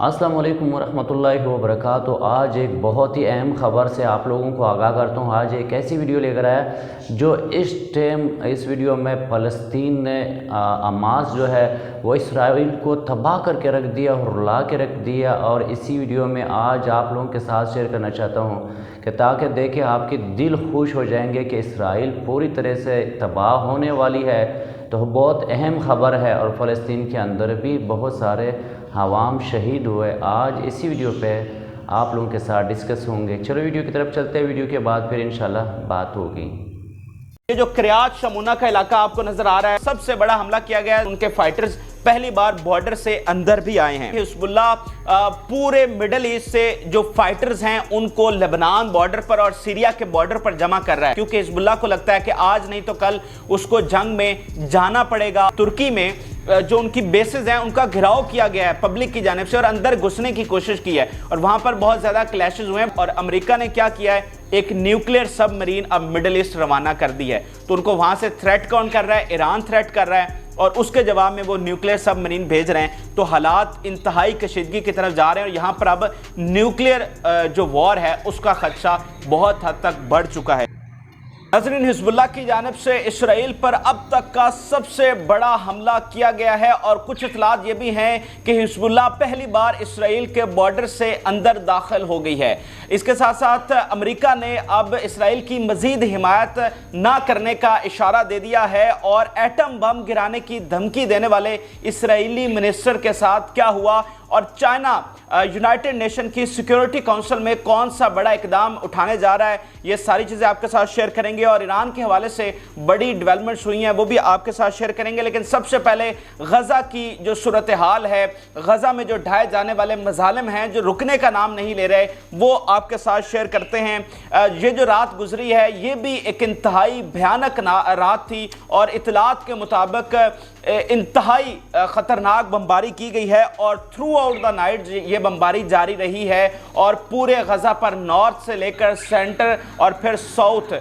السلام علیکم ورحمۃ اللہ وبرکاتہ۔ آج ایک بہت ہی اہم خبر سے آپ لوگوں کو آگاہ کرتا ہوں۔ آج ایک ایسی ویڈیو لے کر آیا جو اس ویڈیو میں فلسطین نے حماس جو ہے وہ اسرائیل کو تباہ کر کے رکھ دیا اور رلا کے رکھ دیا، اور اسی ویڈیو میں آج آپ لوگوں کے ساتھ شیئر کرنا چاہتا ہوں کہ تاکہ دیکھیں آپ کے دل خوش ہو جائیں گے کہ اسرائیل پوری طرح سے تباہ ہونے والی ہے۔ تو بہت اہم خبر ہے، اور فلسطین کے اندر بھی بہت سارے عوام شہید ہوئے۔ آج اسی ویڈیو پہ آپ لوگوں کے ساتھ ڈسکس ہوں گے۔ چلو ویڈیو کی طرف چلتے ہیں، ویڈیو کے بعد پھر انشاءاللہ بات ہوگی۔ یہ جو کریات شمونہ کا علاقہ آپ کو نظر آ رہا ہے، سب سے بڑا حملہ کیا گیا ہے۔ ان کے فائٹرز پہلی بار بارڈر سے اندر بھی آئے ہیں۔ حزب اللہ پورے مڈل ایسٹ سے جو فائٹرز ہیں ان کو لبنان بارڈر پر اور سیریا کے بارڈر پر جمع کر رہا ہے، کیونکہ حزب اللہ کو لگتا ہے کہ آج نہیں تو کل اس کو جنگ میں جانا پڑے گا۔ ترکی میں جو ان کی بیسز ہیں ان کا گھراؤ کیا گیا ہے پبلک کی جانب سے، اور اندر گھسنے کی کوشش کی ہے، اور وہاں پر بہت زیادہ کلیشز ہوئے ہیں۔ اور امریکہ نے کیا کیا ہے، ایک نیوکلیئر سب مرین اب مڈل ایسٹ روانہ کر دی ہے۔ تو ان کو وہاں سے تھریٹ کون کر رہا ہے؟ ایران تھریٹ کر رہا ہے، اور اس کے جواب میں وہ نیوکلیئر سب مرین بھیج رہے ہیں۔ تو حالات انتہائی کشیدگی کی طرف جا رہے ہیں، اور یہاں پر اب نیوکلیئر جو وار ہے اس کا خدشہ بہت حد تک بڑھ چکا ہے۔ ناظرین، حزب اللہ کی جانب سے اسرائیل پر اب تک کا سب سے بڑا حملہ کیا گیا ہے، اور کچھ اطلاعات یہ بھی ہیں کہ حزب اللہ پہلی بار اسرائیل کے بارڈر سے اندر داخل ہو گئی ہے۔ اس کے ساتھ ساتھ امریکہ نے اب اسرائیل کی مزید حمایت نہ کرنے کا اشارہ دے دیا ہے، اور ایٹم بم گرانے کی دھمکی دینے والے اسرائیلی منسٹر کے ساتھ کیا ہوا، اور چائنا یونائٹڈ نیشن کی سیکیورٹی کونسل میں کون سا بڑا اقدام اٹھانے جا رہا ہے، یہ ساری چیزیں آپ کے ساتھ شیئر کریں گے۔ اور ایران کے حوالے سے بڑی ڈیولپمنٹس ہوئی ہیں وہ بھی آپ کے ساتھ شیئر کریں گے۔ لیکن سب سے پہلے غزہ کی جو صورتحال ہے، غزہ میں جو ڈھائے جانے والے مظالم ہیں جو رکنے کا نام نہیں لے رہے، وہ آپ کے ساتھ شیئر کرتے ہیں۔ یہ جو رات گزری ہے یہ بھی ایک انتہائی بھیانک رات تھی، اور اطلاعات کے مطابق انتہائی خطرناک بمباری کی گئی ہے، اور تھرو آؤٹ دا نائٹ یہ بمباری جاری رہی ہے، اور پورے غزہ پر نارتھ سے لے کر سینٹر اور پھر ساؤتھ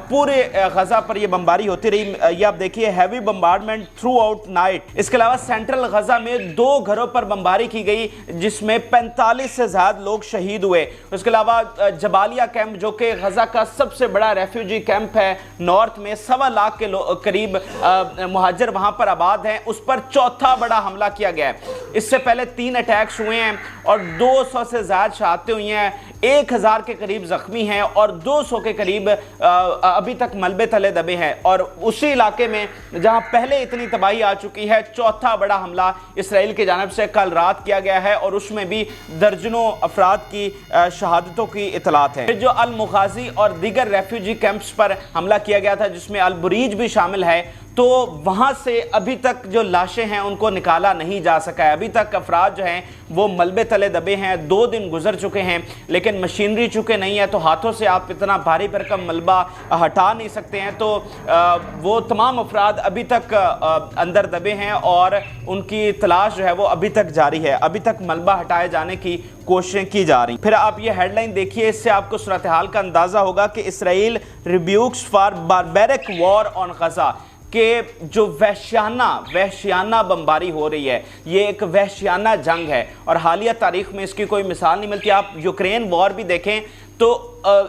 پورے غزہ پر یہ بمباری ہوتی رہی۔ یہ آپ دیکھیے heavy bombardment throughout night. اس کے علاوہ سینٹرل غزہ میں 2 گھروں پر بمباری کی گئی جس میں 45 سے زیادہ لوگ شہید ہوئے۔ اس کے علاوہ جبالیہ کیمپ جو کہ غزہ کا سب سے بڑا ریفیوجی کیمپ ہے نارتھ میں، 1.25 لاکھ کے قریب مہاجر وہاں پر آباد ہیں، اس پر چوتھا بڑا حملہ کیا گیا ہے۔ اس سے پہلے 3 اٹیکس ہوئے ہیں اور 200 سے زیادہ شہادتیں ہوئی ہیں، 1000 کے قریب زخمی ہیں، اور 200 کے قریب ابھی تک ملبے تلے دبے ہیں۔ اور اسی علاقے میں جہاں پہلے اتنی تباہی آ چکی ہے، چوتھا بڑا حملہ اسرائیل کی جانب سے کل رات کیا گیا ہے، اور اس میں بھی درجنوں افراد کی شہادتوں کی اطلاعات ہیں۔ جو المغازی اور دیگر ریفیوجی کیمپس پر حملہ کیا گیا تھا جس میں البریج بھی شامل ہے، تو وہاں سے ابھی تک جو لاشیں ہیں ان کو نکالا نہیں جا سکا ہے۔ ابھی تک افراد جو ہیں وہ ملبے تلے دبے ہیں، 2 دن گزر چکے ہیں، لیکن مشینری چونکہ نہیں ہے تو ہاتھوں سے آپ اتنا بھاری بھرکم ملبہ ہٹا نہیں سکتے ہیں، تو وہ تمام افراد ابھی تک اندر دبے ہیں، اور ان کی تلاش جو ہے وہ ابھی تک جاری ہے۔ ابھی تک ملبہ ہٹائے جانے کی کوششیں کی جا رہی ہیں۔ پھر آپ یہ ہیڈ لائن دیکھیے، اس سے آپ کو صورتحال کا اندازہ ہوگا کہ اسرائیل ریبیوکس فار باربیرک وار آن غزہ، کہ جو وحشیانہ بمباری ہو رہی ہے، یہ ایک وحشیانہ جنگ ہے، اور حالیہ تاریخ میں اس کی کوئی مثال نہیں ملتی۔ آپ یوکرین وار بھی دیکھیں تو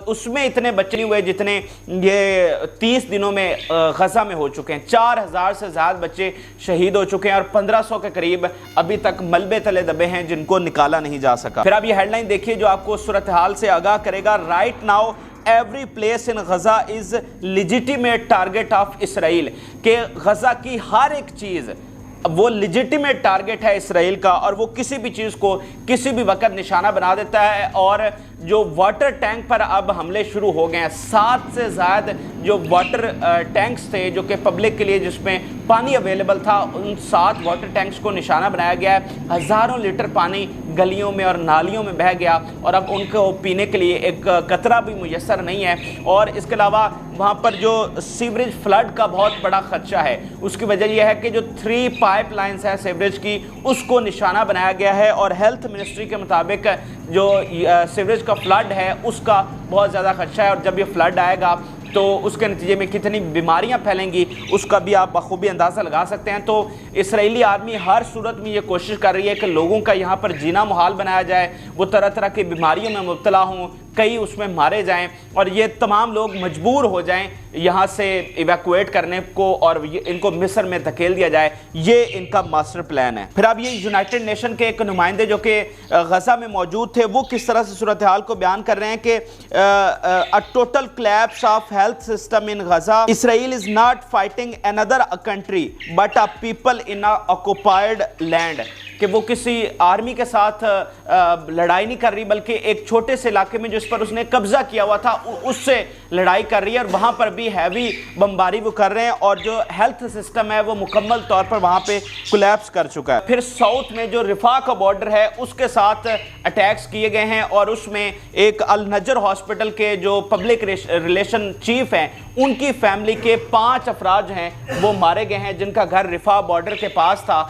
اس میں اتنے بچے نہیں ہوئے جتنے یہ 30 دنوں میں غزہ میں ہو چکے ہیں۔ 4000 سے زیادہ بچے شہید ہو چکے ہیں، اور 1500 کے قریب ابھی تک ملبے تلے دبے ہیں جن کو نکالا نہیں جا سکا۔ پھر آپ یہ ہیڈ لائن دیکھیے جو آپ کو صورتحال سے آگاہ کرے گا۔ Right now every place in Gaza is legitimate target of Israel, کہ غزہ کی ہر ایک چیز وہ لیجیٹیمیٹ ٹارگیٹ ہے اسرائیل کا، اور وہ کسی بھی چیز کو کسی بھی وقت نشانہ بنا دیتا ہے۔ اور جو واٹر ٹینک پر اب حملے شروع ہو گئے ہیں، 7 سے زیادہ جو واٹر ٹینکس تھے جو کہ پبلک کے لیے جس میں پانی اویلیبل تھا، ان 7 واٹر ٹینکس کو نشانہ بنایا گیا ہے۔ ہزاروں لیٹر پانی گلیوں میں اور نالیوں میں بہہ گیا، اور اب ان کو پینے کے لیے ایک قطرہ بھی میسر نہیں ہے۔ اور اس کے علاوہ وہاں پر جو سیوریج فلڈ کا بہت بڑا خدشہ ہے، اس کی وجہ یہ ہے کہ جو 3 پائپ لائنز ہیں سیوریج کی، اس کو نشانہ بنایا گیا ہے، اور ہیلتھ منسٹری کے مطابق جو سیوریج کا فلڈ ہے اس کا بہت زیادہ خدشہ ہے، اور جب یہ فلڈ آئے گا تو اس کے نتیجے میں کتنی بیماریاں پھیلیں گی اس کا بھی آپ بخوبی اندازہ لگا سکتے ہیں۔ تو اسرائیلی آرمی ہر صورت میں یہ کوشش کر رہی ہے کہ لوگوں کا یہاں پر جینا محال بنایا جائے، وہ طرح طرح کی بیماریوں میں مبتلا ہوں، کئی اس میں مارے جائیں اور یہ تمام لوگ مجبور ہو جائیں یہاں سے ایویکویٹ کرنے کو اور ان کو مصر میں دھکیل دیا جائے۔ یہ ان کا ماسٹر پلان ہے۔ پھر اب یہ یونائٹڈ نیشن کے ایک نمائندے جو کہ غزہ میں موجود تھے وہ کس طرح سے صورتحال کو بیان کر رہے ہیں کہ a total collapse of health system in Gaza. Israel is not fighting another country but a people in a occupied land. کہ وہ کسی آرمی کے ساتھ لڑائی نہیں کر رہی بلکہ ایک چھوٹے سے علاقے میں جس پر اس نے قبضہ کیا ہوا تھا اس سے لڑائی کر رہی ہے، اور وہاں پر بھی ہیوی بمباری وہ کر رہے ہیں اور جو ہیلتھ سسٹم ہے وہ مکمل طور پر وہاں پہ کولیپس کر چکا ہے۔ پھر ساؤتھ میں جو رفاح کا بارڈر ہے اس کے ساتھ اٹیکس کیے گئے ہیں اور اس میں ایک النجر ہاسپٹل کے جو پبلک ریلیشن چیف ہیں ان کی فیملی کے 5 افراد ہیں وہ مارے گئے ہیں جن کا گھر رفاح بارڈر کے پاس تھا،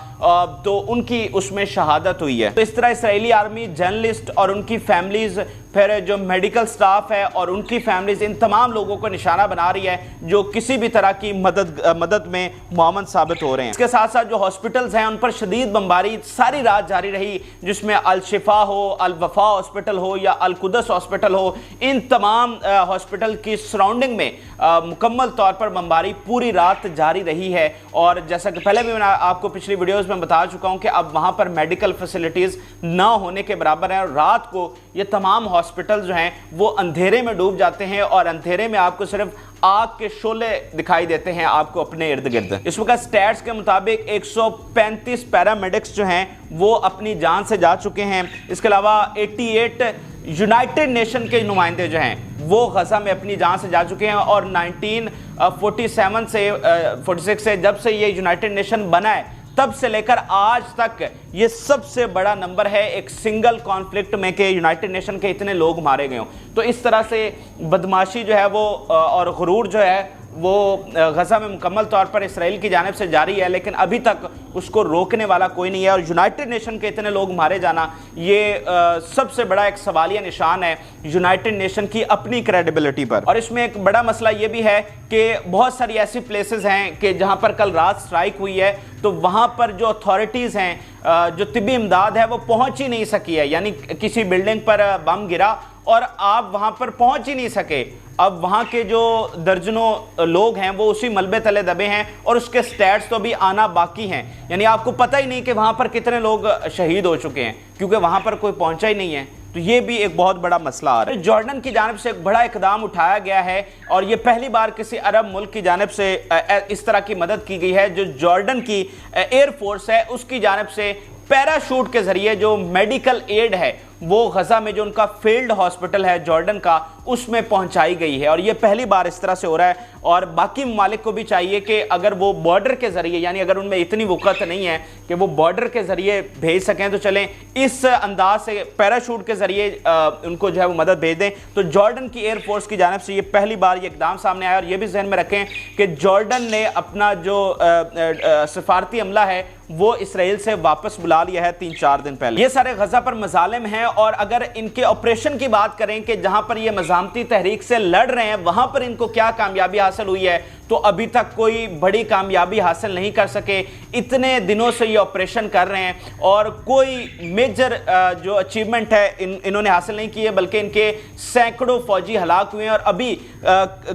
تو ان کی اس میں شہادت ہوئی ہے۔ تو اس طرح اسرائیلی آرمی جرنلسٹ اور ان کی فیملیز، پھر جو میڈیکل سٹاف ہے اور ان کی فیملیز، ان تمام لوگوں کو نشانہ بنا رہی ہے جو کسی بھی طرح کی مدد میں معاون ثابت ہو رہے ہیں۔ اس کے ساتھ ساتھ جو ہاسپٹلز ہیں ان پر شدید بمباری ساری رات جاری رہی، جس میں الشفا ہو، الوفا ہاسپٹل ہو یا القدس ہاسپٹل ہو، ان تمام ہاسپٹل کی سراؤنڈنگ میں مکمل طور پر بمباری پوری رات جاری رہی ہے۔ اور جیسا کہ پہلے بھی میں آپ کو پچھلی ویڈیوز میں بتا چکا ہوں کہ اب وہاں پر میڈیکل فیسلٹیز نہ ہونے کے برابر ہیں، اور رات کو یہ تمام ہاسپٹل جو ہیں وہ اندھیرے میں ڈوب جاتے ہیں اور اندھیرے میں آپ کو صرف آگ کے شعلے دکھائی دیتے ہیں آپ کو اپنے ارد گرد۔ اس وقت سٹیٹس کے مطابق 135 پیرامیڈکس جو ہیں وہ اپنی جان سے جا چکے ہیں۔ اس کے علاوہ 88 یونائٹڈ نیشن کے نمائندے جو ہیں وہ غزہ میں اپنی جان سے جا چکے ہیں، اور 1946 سے جب سے یہ یونائٹڈ نیشن بنا ہے تب سے لے کر آج تک یہ سب سے بڑا نمبر ہے ایک سنگل کانفلکٹ میں کہ یونائٹڈ نیشن کے اتنے لوگ مارے گئے ہوں۔ تو اس طرح سے بدماشی جو ہے وہ اور غرور جو ہے وہ غزہ میں مکمل طور پر اسرائیل کی جانب سے جاری ہے، لیکن ابھی تک اس کو روکنے والا کوئی نہیں ہے، اور یونائٹڈ نیشن کے اتنے لوگ مارے جانا یہ سب سے بڑا ایک سوالیہ نشان ہے یونائٹڈ نیشن کی اپنی کریڈیبلٹی پر۔ اور اس میں ایک بڑا مسئلہ یہ بھی ہے کہ بہت ساری ایسی پلیسز ہیں کہ جہاں پر کل رات سٹرائک ہوئی ہے تو وہاں پر جو اتھارٹیز ہیں، جو طبی امداد ہے وہ پہنچ ہی نہیں سکی ہے، یعنی کسی بلڈنگ پر بم گرا اور آپ وہاں پر پہنچ ہی نہیں سکے۔ اب وہاں کے جو درجنوں لوگ ہیں وہ اسی ملبے تلے دبے ہیں اور اس کے سٹیٹس تو بھی آنا باقی ہیں، یعنی آپ کو پتہ ہی نہیں کہ وہاں پر کتنے لوگ شہید ہو چکے ہیں کیونکہ وہاں پر کوئی پہنچا ہی نہیں ہے۔ تو یہ بھی ایک بہت بڑا مسئلہ آ رہا ہے۔ جارڈن کی جانب سے ایک بڑا اقدام اٹھایا گیا ہے اور یہ پہلی بار کسی عرب ملک کی جانب سے اس طرح کی مدد کی گئی ہے۔ جو جارڈن کی ایئر فورس ہے اس کی جانب سے پیراشوٹ کے ذریعے جو میڈیکل ایڈ ہے وہ غزہ میں جو ان کا فیلڈ ہاسپٹل ہے جارڈن کا اس میں پہنچائی گئی ہے، اور یہ پہلی بار اس طرح سے ہو رہا ہے۔ اور باقی ممالک کو بھی چاہیے کہ اگر وہ بارڈر کے ذریعے، یعنی اگر ان میں اتنی وقت نہیں ہے کہ وہ بارڈر کے ذریعے بھیج سکیں تو چلیں اس انداز سے پیراشوٹ کے ذریعے ان کو جو ہے وہ مدد بھیج دیں۔ تو جارڈن کی ایئر فورس کی جانب سے یہ پہلی بار یہ اقدام سامنے آیا، اور یہ بھی ذہن میں رکھیں کہ جارڈن نے اپنا جو سفارتی عملہ ہے وہ اسرائیل سے واپس بلا لیا ہے 3-4 دن پہلے۔ یہ سارے غزہ پر مظالم ہیں، اور اگر ان کے آپریشن کی بات کریں کہ جہاں پر یہ مزاحمتی تحریک سے لڑ رہے ہیں وہاں پر ان کو کیا کامیابی حاصل ہوئی ہے تو ابھی تک کوئی بڑی کامیابی حاصل نہیں کر سکے۔ اتنے دنوں سے یہ آپریشن کر رہے ہیں اور کوئی میجر جو اچیومنٹ ہے انہوں نے حاصل نہیں کی ہے، بلکہ ان کے سینکڑوں فوجی ہلاک ہوئے ہیں، اور ابھی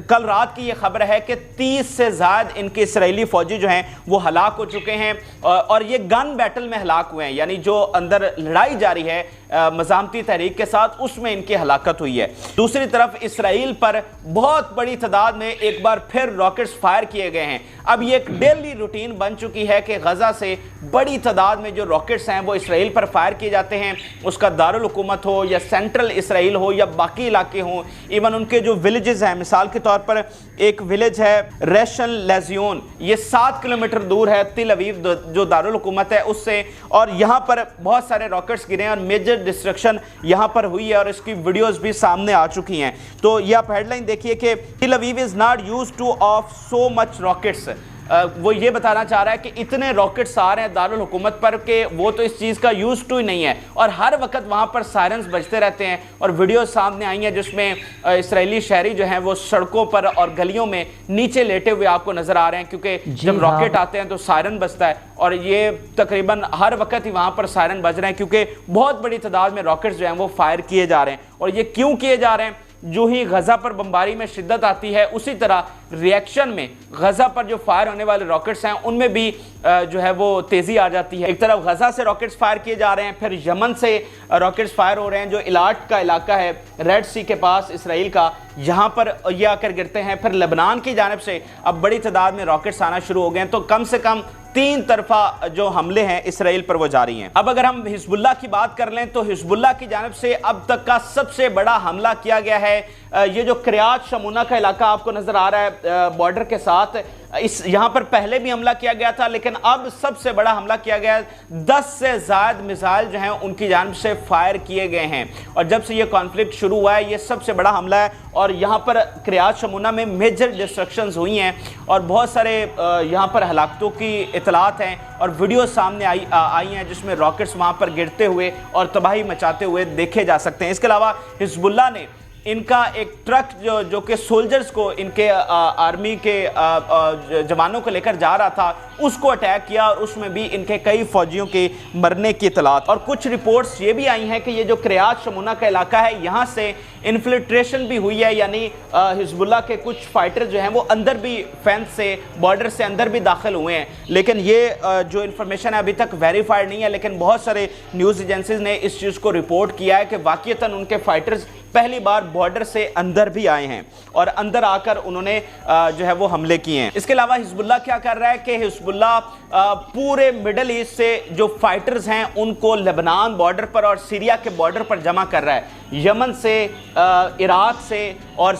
کل رات کی یہ خبر ہے کہ 30 سے زائد ان کے اسرائیلی فوجی جو ہیں وہ ہلاک ہو چکے ہیں، اور یہ گن بیٹل میں ہلاک ہوئے ہیں، یعنی جو اندر لڑائی جاری ہے مزاحمتی تحریک کے ساتھ اس میں ان کی ہلاکت ہوئی ہے۔ دوسری طرف اسرائیل پر بہت بڑی تعداد میں ایک بار پھر راکٹس فائر کیے گئے ہیں۔ اب یہ ایک ڈیلی روٹین بن چکی ہے کہ غزہ سے بڑی تعداد میں جو راکٹس ہیں وہ اسرائیل پر فائر کیے جاتے ہیں، اس کا دارالحکومت ہو یا سینٹرل اسرائیل ہو یا باقی علاقے ہوں، ایون ان کے جو ولیجز ہیں، مثال کے طور پر ایک ولیج ہے ریشن لیزیون، یہ 7 کلومیٹر دور ہے تل اویو جو دارالحکومت ہے اس سے، اور یہاں پر بہت سارے راکٹس گرے ہیں اور میجر ڈسٹرکشن یہاں پر ہوئی ہے، اور اس کی ویڈیوز بھی سامنے آ چکی ہیں۔ تو یہ آپ ہیڈ لائن دیکھیے کہ Tel Aviv is not used to of so much rockets, وہ یہ بتانا چاہ رہا ہے کہ اتنے راکٹس آ رہے ہیں دارالحکومت پر کہ وہ تو اس چیز کا یوز ٹو ہی نہیں ہے، اور ہر وقت وہاں پر سائرنز بجتے رہتے ہیں، اور ویڈیو سامنے آئی ہیں جس میں اسرائیلی شہری جو ہیں وہ سڑکوں پر اور گلیوں میں نیچے لیٹے ہوئے آپ کو نظر آ رہے ہیں، کیونکہ جب راکٹ آتے ہیں تو سائرن بجتا ہے، اور یہ تقریباً ہر وقت ہی وہاں پر سائرن بج رہے ہیں، کیونکہ بہت بڑی تعداد میں راکٹس جو ہیں وہ فائر کیے جا رہے ہیں۔ اور یہ کیوں کیے جا رہے ہیں؟ جو ہی غزہ پر بمباری میں شدت آتی ہے، اسی طرح ریئیکشن میں غزہ پر جو فائر ہونے والے راکٹس ہیں ان میں بھی جو ہے وہ تیزی آ جاتی ہے۔ ایک طرف غزہ سے راکٹس فائر کیے جا رہے ہیں، پھر یمن سے راکٹس فائر ہو رہے ہیں، جو ایلاٹ کا علاقہ ہے ریڈ سی کے پاس اسرائیل کا، یہاں پر یہ آ کر گرتے ہیں۔ پھر لبنان کی جانب سے اب بڑی تعداد میں راکٹس آنا شروع ہو گئے ہیں، تو کم سے کم 3 طرفہ جو حملے ہیں اسرائیل پر وہ جاری ہیں۔ اب اگر ہم حزب اللہ کی بات کر لیں تو حزب اللہ کی جانب سے اب تک کا سب سے بڑا حملہ کیا گیا ہے یہ جو کریات شمونہ کا علاقہ آپ کو نظر آ رہا ہے بارڈر کے ساتھ، یہاں پر پہلے بھی حملہ کیا گیا تھا، لیکن اب سب سے بڑا حملہ کیا گیا ہے۔ 10 سے زائد میزائل جو ہیں ان کی جانب سے فائر کیے گئے ہیں، اور جب سے یہ کانفلکٹ شروع ہوا ہے یہ سب سے بڑا حملہ ہے، اور یہاں پر کریات شمونہ میں میجر ڈسٹرکشنز ہوئی ہیں، اور بہت سارے یہاں پر ہلاکتوں کی اطلاعات ہیں، اور ویڈیو سامنے آئی ہیں جس میں راکٹس وہاں پر گرتے ہوئے اور تباہی مچاتے ہوئے دیکھے جا سکتے ہیں۔ اس کے علاوہ حزب اللہ نے ان کا ایک ٹرک جو کہ سولجرز کو ان کے آرمی کے جوانوں کو لے کر جا رہا تھا اس کو اٹیک کیا، اور اس میں بھی ان کے کئی فوجیوں کے مرنے کی اطلاعات۔ اور کچھ رپورٹس یہ بھی آئی ہیں کہ یہ جو کریات شمونہ کا علاقہ ہے یہاں سے انفلٹریشن بھی ہوئی ہے، یعنی حزب اللہ کے کچھ فائٹر جو ہیں وہ اندر بھی فینس سے بارڈر سے اندر بھی داخل ہوئے ہیں، لیکن یہ جو انفارمیشن ہے ابھی تک ویریفائڈ نہیں ہے، لیکن بہت سارے نیوز ایجنسیز نے اس چیز کو رپورٹ کیا ہے کہ واقعتاً ان کے فائٹرز پہلی بار بارڈر سے اندر بھی آئے ہیں، اور اندر آ کر انہوں نے جو ہے وہ حملے کیے ہیں۔ اس کے علاوہ حزب اللہ کیا کر رہا ہے کہ حزب اللہ پورے مڈل ایسٹ سے جو فائٹرز ہیں ان کو لبنان بارڈر پر اور سیریا کے بارڈر پر جمع کر رہا ہے۔ یمن سے، عراق سے اور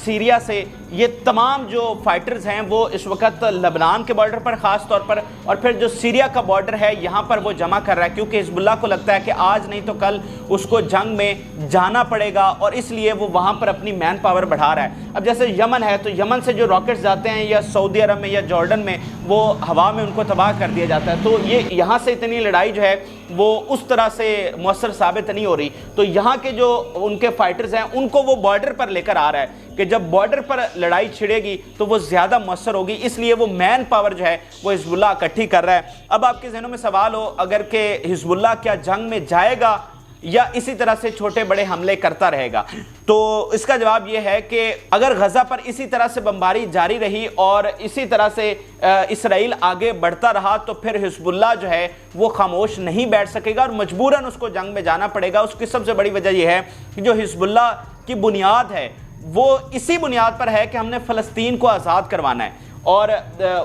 سیریا سے یہ تمام جو فائٹرز ہیں وہ اس وقت لبنان کے بارڈر پر خاص طور پر، اور پھر جو سیریا کا بارڈر ہے یہاں پر وہ جمع کر رہا ہے، کیونکہ حزب اللہ کو لگتا ہے کہ آج نہیں تو کل اس کو جنگ میں جانا پڑے گا، اور اس لیے وہ وہاں پر اپنی مین پاور بڑھا رہا ہے۔ اب جیسے یمن ہے تو یمن سے جو راکٹس جاتے ہیں یا سعودی عرب میں یا جارڈن میں وہ ہوا میں ان کو تباہ کر دیا جاتا ہے، تو یہ یہاں سے اتنی لڑائی جو ہے وہ اس طرح سے مؤثر ثابت نہیں ہو رہی، تو یہاں کے جو ان کے فائٹرز ہیں ان کو وہ بارڈر پر لے کر آ رہا ہے کہ جب بارڈر پر لڑائی چھڑے گی تو وہ زیادہ مؤثر ہوگی، اس لیے وہ مین پاور جو ہے وہ حزب اللہ اکٹھی کر رہا ہے۔ اب آپ کے ذہنوں میں سوال ہو اگر کہ حزب اللہ کیا جنگ میں جائے گا یا اسی طرح سے چھوٹے بڑے حملے کرتا رہے گا، تو اس کا جواب یہ ہے کہ اگر غزہ پر اسی طرح سے بمباری جاری رہی اور اسی طرح سے اسرائیل آگے بڑھتا رہا تو پھر حزب اللہ جو ہے وہ خاموش نہیں بیٹھ سکے گا، اور مجبوراً اس کو جنگ میں جانا پڑے گا۔ اس کی سب سے بڑی وجہ یہ ہے کہ جو حزب اللہ کی بنیاد ہے وہ اسی بنیاد پر ہے کہ ہم نے فلسطین کو آزاد کروانا ہے، اور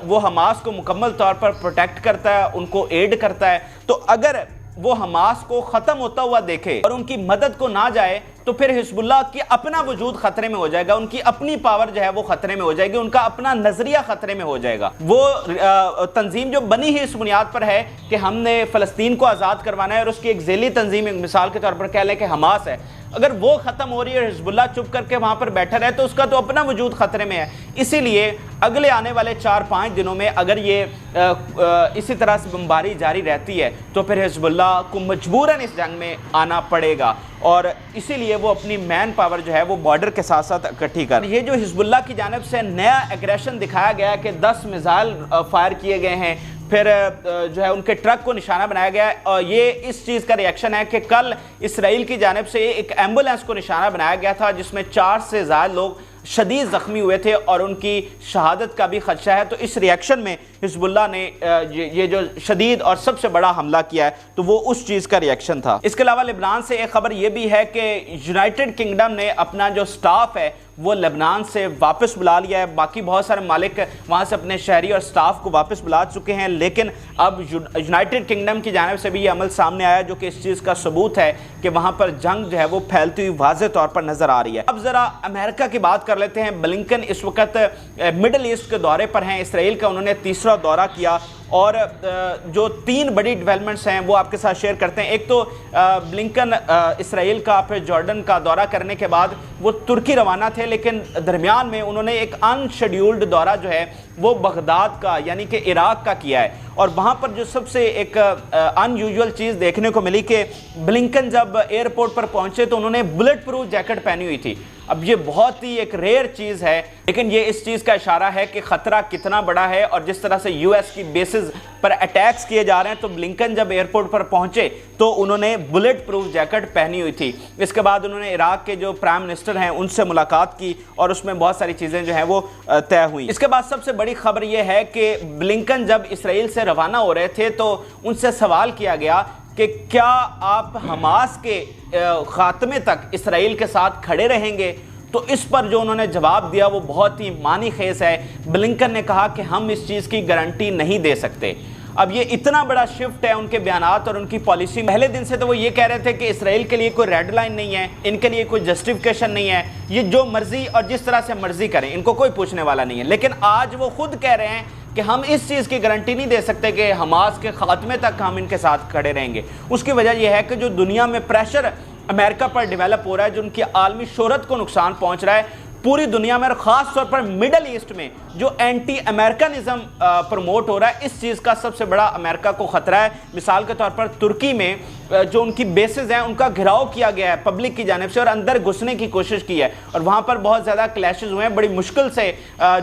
وہ حماس کو مکمل طور پر پروٹیکٹ کرتا ہے، ان کو ایڈ کرتا ہے، تو اگر وہ حماس کو ختم ہوتا ہوا دیکھے اور ان کی مدد کو نہ جائے تو پھر حزب اللہ کی اپنا وجود خطرے میں ہو جائے گا، ان کی اپنی پاور جو ہے وہ خطرے میں ہو جائے گی، ان کا اپنا نظریہ خطرے میں ہو جائے گا۔ وہ تنظیم جو بنی ہی اس بنیاد پر ہے کہ ہم نے فلسطین کو آزاد کروانا ہے، اور اس کی ایک ذیلی تنظیم ایک مثال کے طور پر کہہ لیں کہ حماس ہے، اگر وہ ختم ہو رہی ہے اور حزب اللہ چپ کر کے وہاں پر بیٹھا رہے تو اس کا تو اپنا وجود خطرے میں ہے۔ اسی لیے اگلے آنے والے 4-5 دنوں میں اگر یہ اسی طرح سے بمباری جاری رہتی ہے تو پھر حزب اللہ کو مجبوراً اس جنگ میں آنا پڑے گا، اور اسی لیے وہ اپنی مین پاور جو ہے وہ بارڈر کے ساتھ ساتھ اکٹھی کر۔ یہ جو حزب اللہ کی جانب سے نیا ایگریشن دکھایا گیا ہے کہ 10 میزائل فائر کیے گئے ہیں، پھر جو ہے ان کے ٹرک کو نشانہ بنایا گیا ہے، اور یہ اس چیز کا ریئیکشن ہے کہ کل اسرائیل کی جانب سے ایک ایمبولینس کو نشانہ بنایا گیا تھا جس میں 4 سے زائد لوگ شدید زخمی ہوئے تھے اور ان کی شہادت کا بھی خدشہ ہے، تو اس ریئیکشن میں حزب اللہ نے یہ جو شدید اور سب سے بڑا حملہ کیا ہے تو وہ اس چیز کا ریئیکشن تھا۔ اس کے علاوہ لبنان سے ایک خبر یہ بھی ہے کہ یونائٹڈ کنگڈم نے اپنا جو سٹاف ہے وہ لبنان سے واپس بلا لیا ہے، باقی بہت سارے ممالک وہاں سے اپنے شہری اور سٹاف کو واپس بلا چکے ہیں، لیکن اب یونائٹڈ کنگڈم کی جانب سے بھی یہ عمل سامنے آیا جو کہ اس چیز کا ثبوت ہے کہ وہاں پر جنگ جو ہے وہ پھیلتی ہوئی واضح طور پر نظر آ رہی ہے۔ اب ذرا امریکہ کی بات کر لیتے ہیں۔ بلنکن اس وقت مڈل ایسٹ کے دورے پر ہیں، اسرائیل کا انہوں نے تیسرا دورہ کیا، اور جو 3 بڑی ڈیولپمنٹس ہیں وہ آپ کے ساتھ شیئر کرتے ہیں۔ ایک تو بلنکن اسرائیل کا پھر جارڈن کا دورہ کرنے کے بعد وہ ترکی روانہ تھے، لیکن درمیان میں انہوں نے ایک ان شیڈیولڈ دورہ جو ہے وہ بغداد کا یعنی کہ عراق کا کیا ہے۔ اور وہاں پر جو سب سے ایک ان یوزول چیز دیکھنے کو ملی کہ بلنکن جب ایئرپورٹ پر پہنچے تو انہوں نے بلٹ پروف جیکٹ پہنی ہوئی تھی۔ اب یہ بہت ہی ایک ریئر چیز ہے، لیکن یہ اس چیز کا اشارہ ہے کہ خطرہ کتنا بڑا ہے، اور جس طرح سے یو ایس کی بیسز پر اٹیکس کیے جا رہے ہیں، تو بلنکن جب ایئرپورٹ پر پہنچے تو انہوں نے بلٹ پروف جیکٹ پہنی ہوئی تھی۔ اس کے بعد انہوں نے عراق کے جو پرائم منسٹر ہیں ان سے ملاقات کی، اور اس میں بہت ساری چیزیں جو ہیں وہ طے ہوئی۔ اس کے بعد سب سے بڑی خبر یہ ہے کہ بلنکن جب اسرائیل سے روانہ ہو رہے تھے تو ان سے سوال کیا گیا کہ کیا آپ حماس کے خاتمے تک اسرائیل کے ساتھ کھڑے رہیں گے؟ تو اس پر جو انہوں نے جواب دیا وہ بہت ہی معنی خیز ہے۔ بلنکن نے کہا کہ ہم اس چیز کی گارنٹی نہیں دے سکتے۔ اب یہ اتنا بڑا شفٹ ہے ان کے بیانات اور ان کی پالیسی۔ پہلے دن سے تو وہ یہ کہہ رہے تھے کہ اسرائیل کے لیے کوئی ریڈ لائن نہیں ہے، ان کے لیے کوئی جسٹیفیکیشن نہیں ہے، یہ جو مرضی اور جس طرح سے مرضی کریں، ان کو کوئی پوچھنے والا نہیں ہے۔ لیکن آج وہ خود کہہ رہے ہیں کہ ہم اس چیز کی گارنٹی نہیں دے سکتے کہ حماس کے خاتمے تک ہم ان کے ساتھ کھڑے رہیں گے۔ اس کی وجہ یہ ہے کہ جو دنیا میں پریشر امریکہ پر ڈیولپ ہو رہا ہے، جو ان کی عالمی شہرت کو نقصان پہنچ رہا ہے پوری دنیا میں، اور خاص طور پر مڈل ایسٹ میں جو اینٹی امریکنزم پروموٹ ہو رہا ہے، اس چیز کا سب سے بڑا امریکہ کو خطرہ ہے۔ مثال کے طور پر ترکی میں جو ان کی بیسز ہیں ان کا گھراؤ کیا گیا ہے پبلک کی جانب سے، اور اندر گھسنے کی کوشش کی ہے، اور وہاں پر بہت زیادہ کلیشز ہوئے ہیں۔ بڑی مشکل سے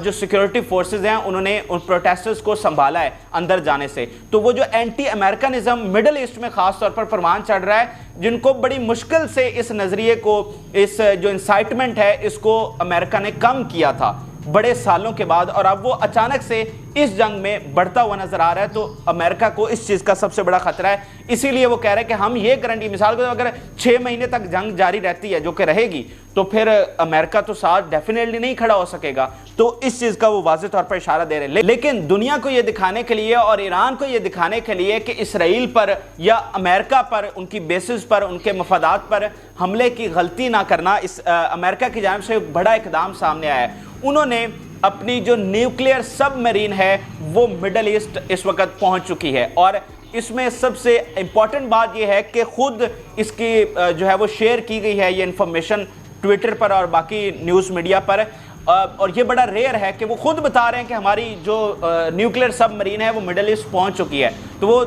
جو سیکیورٹی فورسز ہیں انہوں نے ان پروٹیسٹرز کو سنبھالا ہے اندر جانے سے۔ تو وہ جو اینٹی امریکنزم مڈل ایسٹ میں خاص طور پر پروان چڑھ رہا ہے، جن کو بڑی مشکل سے اس نظریے کو، اس جو انسائٹمنٹ ہے، اس کو امریکہ نے کم کیا تھا بڑے سالوں کے بعد، اور اب وہ اچانک سے اس جنگ میں بڑھتا ہوا نظر آ رہا ہے۔ تو امریکہ کو اس چیز کا سب سے بڑا خطرہ ہے، اسی لیے وہ کہہ رہے ہیں کہ ہم یہ گارنٹی، مثال کے طور پر اگر 6 مہینے تک جنگ جاری رہتی ہے جو کہ رہے گی، تو پھر امریکہ تو ساتھ ڈیفینیٹلی نہیں کھڑا ہو سکے گا۔ تو اس چیز کا وہ واضح طور پر اشارہ دے رہے ہیں۔ لیکن دنیا کو یہ دکھانے کے لیے اور ایران کو یہ دکھانے کے لیے کہ اسرائیل پر یا امریکہ پر، ان کی بیسز پر، ان کے مفادات پر حملے کی غلطی نہ کرنا، اس امریکہ کی جانب سے ایک بڑا اقدام سامنے آیا ہے۔ انہوں نے اپنی جو نیوکلیئر سب مرین ہے وہ مڈل ایسٹ اس وقت پہنچ چکی ہے، اور اس میں سب سے امپورٹنٹ بات یہ ہے کہ خود اس کی جو ہے وہ شیئر کی گئی ہے یہ انفارمیشن ٹویٹر پر اور باقی نیوز میڈیا پر، اور یہ بڑا ریئر ہے کہ وہ خود بتا رہے ہیں کہ ہماری جو نیوکلیئر سب مرین ہے وہ مڈل ایسٹ پہنچ چکی ہے۔ تو وہ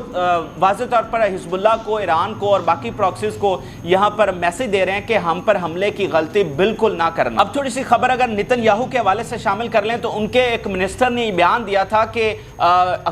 واضح طور پر حزب اللہ کو، ایران کو اور باقی پراکسیز کو یہاں پر میسج دے رہے ہیں کہ ہم پر حملے کی غلطی بالکل نہ کرنا۔ اب تھوڑی سی خبر اگر نتن یاہو کے حوالے سے شامل کر لیں تو ان کے ایک منسٹر نے یہ بیان دیا تھا کہ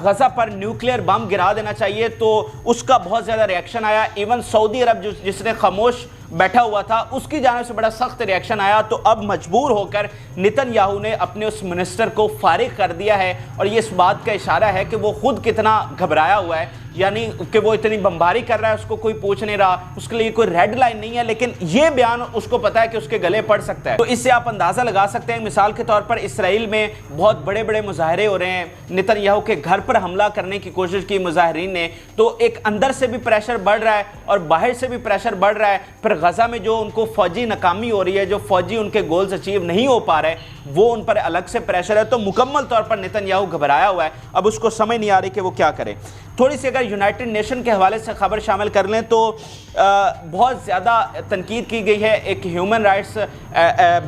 غزہ پر نیوکلیئر بم گرا دینا چاہیے، تو اس کا بہت زیادہ ریاکشن آیا۔ ایون سعودی عرب جس نے خاموش بیٹھا ہوا تھا اس کی جانب سے بڑا سخت ریاکشن آیا، تو اب مجبور ہو کر نتن یاہو نے اپنے اس منسٹر کو فارغ کر دیا ہے، اور یہ اس بات کا اشارہ ہے کہ وہ خود کتنا گھبرایا ہوا ہے، یعنی کہ وہ اتنی بمباری کر رہا ہے، اس کو کوئی پوچھ نہیں رہا، اس کے لیے کوئی ریڈ لائن نہیں ہے، لیکن یہ بیان اس کو پتا ہے کہ اس کے گلے پڑ سکتا ہے۔ تو اس سے آپ اندازہ لگا سکتے ہیں، مثال کے طور پر اسرائیل میں بہت بڑے بڑے مظاہرے ہو رہے ہیں، نتن یاہو کے گھر پر حملہ کرنے کی کوشش کی مظاہرین نے، تو ایک اندر سے بھی پریشر بڑھ رہا ہے اور باہر سے بھی پریشر بڑھ رہا ہے۔ پھر غزہ میں جو ان کو فوجی ناکامی ہو رہی ہے، جو فوجی ان کے گولز اچیو نہیں ہو پا رہے، وہ ان پر الگ سے پریشر ہے۔ تو مکمل طور پر نتن یاہو گھبرایا ہوا ہے، اب اس کو سمجھ نہیں آ رہی کہ وہ کیا کرے۔ تھوڑی سی اگر یونائٹڈ نیشن کے حوالے سے خبر شامل کر لیں تو بہت زیادہ تنقید کی گئی ہے۔ ایک ہیومن رائٹس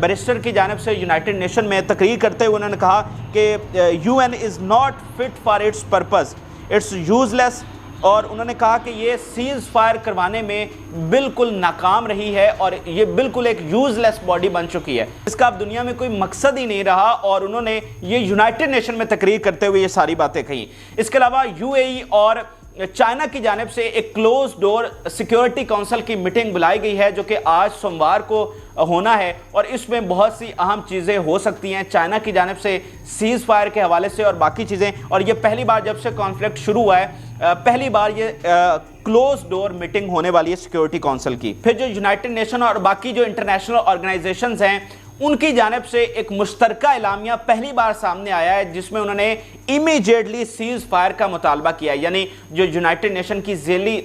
بیرسٹر کی جانب سے یونائٹڈ نیشن میں تقریر کرتے ہوئے انہوں نے کہا کہ UN is not fit for its purpose, it's useless، اور انہوں نے کہا کہ یہ سیز فائر کروانے میں بالکل ناکام رہی ہے اور یہ بالکل ایک یوز لیس باڈی بن چکی ہے، اس کا اب دنیا میں کوئی مقصد ہی نہیں رہا، اور انہوں نے یہ یونائٹڈ نیشن میں تقریر کرتے ہوئے یہ ساری باتیں کہیں۔ اس کے علاوہ UAE اور چائنا کی جانب سے ایک کلوز ڈور سیکیورٹی کونسل کی میٹنگ بلائی گئی ہے جو کہ آج سوموار کو ہونا ہے، اور اس میں بہت سی اہم چیزیں ہو سکتی ہیں چائنا کی جانب سے سیز فائر کے حوالے سے اور باقی چیزیں، اور یہ پہلی بار جب سے کانفلکٹ شروع ہوا ہے پہلی بار یہ کلوز ڈور میٹنگ ہونے والی ہے سیکیورٹی کونسل کی۔ پھر جو یونائٹڈ نیشن اور باقی جو انٹرنیشنل آرگنائزیشنز ہیں ان کی جانب سے ایک مشترکہ اعلامیہ پہلی بار سامنے آیا ہے جس میں انہوں نے امیجیٹلی سیز فائر کا مطالبہ کیا ہے، یعنی جو یونائٹڈ نیشن کی ذیلی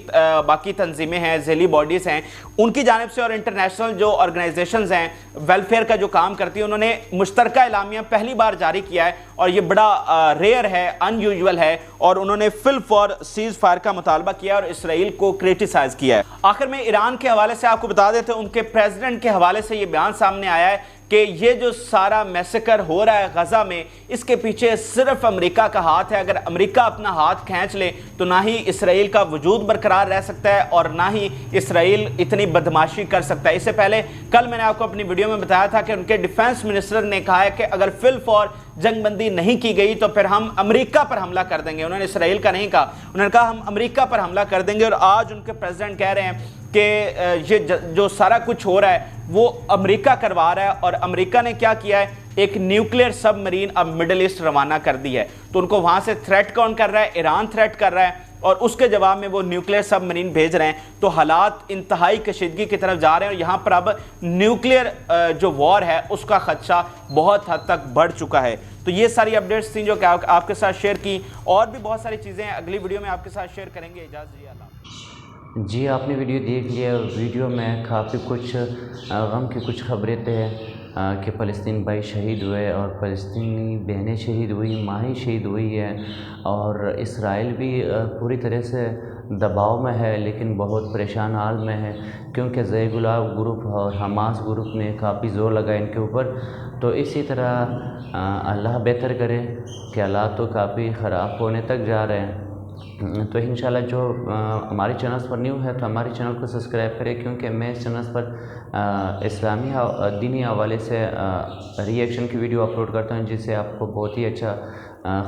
باقی تنظیمیں ہیں، ذیلی باڈیز ہیں، ان کی جانب سے اور انٹرنیشنل جو آرگنائزیشنز ہیں ویلفیئر کا جو کام کرتی ہیں، انہوں نے مشترکہ اعلامیہ پہلی بار جاری کیا ہے، اور یہ بڑا ریئر ہے، ان یوزول ہے، اور انہوں نے فل فار سیز فائر کا مطالبہ کیا اور اسرائیل کو کریٹیسائز کیا ہے۔ آخر میں ایران کے حوالے سے آپ کو بتا دیتے ہیں، ان کے پریزیڈنٹ کے حوالے سے یہ بیان سامنے آیا ہے کہ یہ جو سارا میسیکر ہو رہا ہے غزہ میں، اس کے پیچھے صرف امریکہ کا ہاتھ ہے۔ اگر امریکہ اپنا ہاتھ کھینچ لے تو نہ ہی اسرائیل کا وجود برقرار رہ سکتا ہے اور نہ ہی اسرائیل اتنی بدماشی کر سکتا ہے۔ اس سے پہلے کل میں نے آپ کو اپنی ویڈیو میں بتایا تھا کہ ان کے ڈیفنس منسٹر نے کہا ہے کہ اگر فی الفور جنگ بندی نہیں کی گئی تو پھر ہم امریکہ پر حملہ کر دیں گے۔ انہوں نے اسرائیل کا نہیں کہا، انہوں نے کہا ہم امریکہ پر حملہ کر دیں گے۔ اور آج ان کے پریزیڈنٹ کہہ رہے ہیں کہ یہ جو سارا کچھ ہو رہا ہے وہ امریکہ کروا رہا ہے، اور امریکہ نے کیا کیا ہے، ایک نیوکلیئر سب مرین اب مڈل ایسٹ روانہ کر دی ہے۔ تو ان کو وہاں سے تھریٹ کون کر رہا ہے؟ ایران تھریٹ کر رہا ہے، اور اس کے جواب میں وہ نیوکلیئر سب مرین بھیج رہے ہیں۔ تو حالات انتہائی کشیدگی کی طرف جا رہے ہیں، اور یہاں پر اب نیوکلیئر جو وار ہے اس کا خدشہ بہت حد تک بڑھ چکا ہے۔ تو یہ ساری اپڈیٹس تھیں جو کہ آپ کے ساتھ شیئر کی، اور بھی بہت ساری چیزیں اگلی ویڈیو میں آپ کے ساتھ شیئر کریں گے۔ اجازت دیجیے، اللہ حافظ۔ جی آپ نے ویڈیو دیکھ لیا، ویڈیو میں کافی کچھ غم کی کچھ خبریں تھے کہ فلسطین بھائی شہید ہوئے اور فلسطینی بہنیں شہید ہوئی، ماہیں شہید ہوئی ہے، اور اسرائیل بھی پوری طرح سے دباؤ میں ہے، لیکن بہت پریشان حال میں ہے، کیونکہ زی گلاب گروپ اور حماس گروپ نے کافی زور لگا ان کے اوپر۔ تو اسی طرح اللہ بہتر کرے کہ حالات تو کافی خراب ہونے تک جا رہے ہیں۔ تو انشاءاللہ جو ہمارے چینلز پر نیو ہے تو ہمارے چینل کو سبسکرائب کریں، کیونکہ میں اس چینلز پر اسلامی دینی حوالے سے ری ایکشن کی ویڈیو اپلوڈ کرتا ہوں، جس سے آپ کو بہت ہی اچھا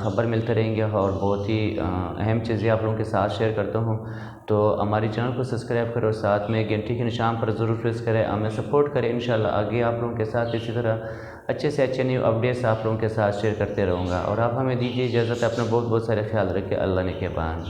خبر ملتے رہیں گے اور بہت ہی اہم چیزیں آپ لوگوں کے ساتھ شیئر کرتا ہوں۔ تو ہماری چینل کو سبسکرائب کرو اور ساتھ میں گھنٹی کے نشان پر ضرور پریس کریں، ہمیں سپورٹ کریں۔ انشاءاللہ آگے آپ لوگوں کے ساتھ اسی طرح اچھے سے اچھے نیو اپڈیٹس آپ لوگوں کے ساتھ شیئر کرتے رہوں گا، اور آپ ہمیں دیجیے اجازت، اپنا بہت سارے خیال رکھیں۔ اللہ نے کے بان۔